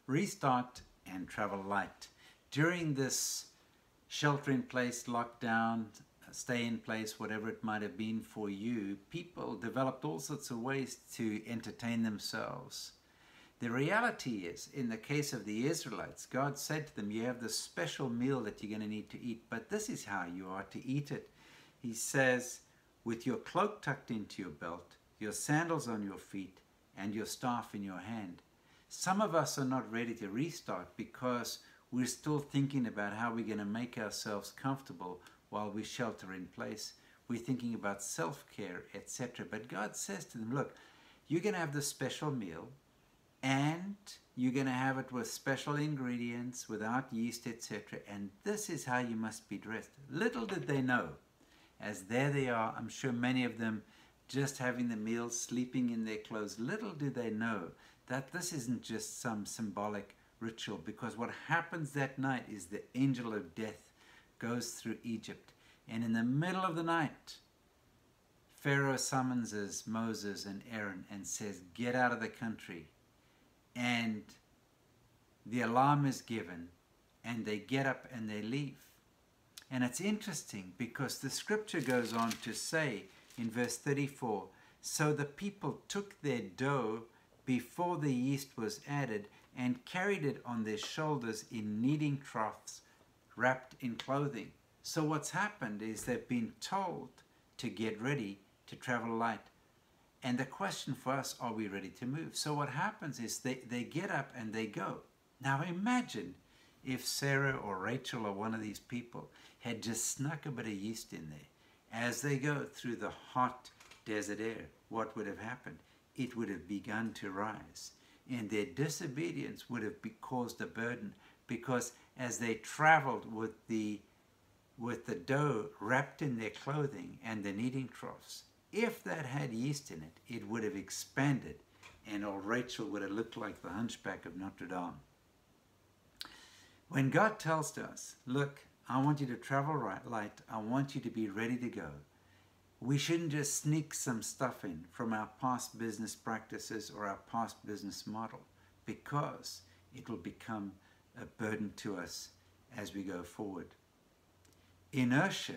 Restart and travel light. During this shelter in place, lockdown, stay in place, whatever it might have been for you, people developed all sorts of ways to entertain themselves. The reality is, in the case of the Israelites, God said to them, you have this special meal that you're going to need to eat, but this is how you are to eat it. He says, with your cloak tucked into your belt, your sandals on your feet, and your staff in your hand. Some of us are not ready to restart because we're still thinking about how we're going to make ourselves comfortable while we shelter in place. We're thinking about self-care, etc. But God says to them, look, you're going to have this special meal, and you're going to have it with special ingredients, without yeast, etc. And this is how you must be dressed. Little did they know, as there they are, I'm sure many of them just having the meal, sleeping in their clothes. Little do they know that this isn't just some symbolic ritual, because what happens that night is the angel of death goes through Egypt. And in the middle of the night, Pharaoh summons Moses and Aaron and says, get out of the country. And the alarm is given, and they get up and they leave. And it's interesting because the scripture goes on to say in verse 34, so the people took their dough before the yeast was added and carried it on their shoulders in kneading troughs wrapped in clothing. So what's happened is they've been told to get ready to travel light. And the question for us, are we ready to move? So what happens is they get up and they go. Now imagine if Sarah or Rachel or one of these people had just snuck a bit of yeast in there. As they go through the hot desert air, what would have happened? It would have begun to rise. And their disobedience would have caused a burden, because as they traveled with the dough wrapped in their clothing and the kneading troughs, if that had yeast in it, it would have expanded, and old Rachel would have looked like the hunchback of Notre Dame. When God tells to us, look, I want you to travel light, I want you to be ready to go, we shouldn't just sneak some stuff in from our past business practices or our past business model, because it will become a burden to us as we go forward. Inertia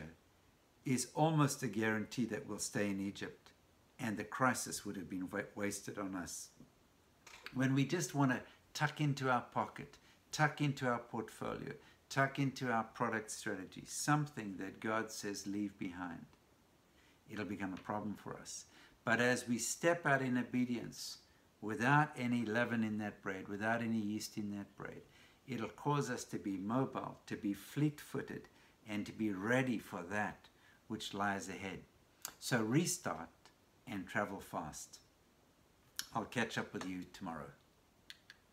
is almost a guarantee that we'll stay in Egypt, and the crisis would have been wasted on us. When we just want to tuck into our pocket, tuck into our portfolio, tuck into our product strategy, something that God says leave behind, it'll become a problem for us. But as we step out in obedience, without any leaven in that bread, without any yeast in that bread, it'll cause us to be mobile, to be fleet-footed, and to be ready for that which lies ahead. So restart and travel fast. I'll catch up with you tomorrow.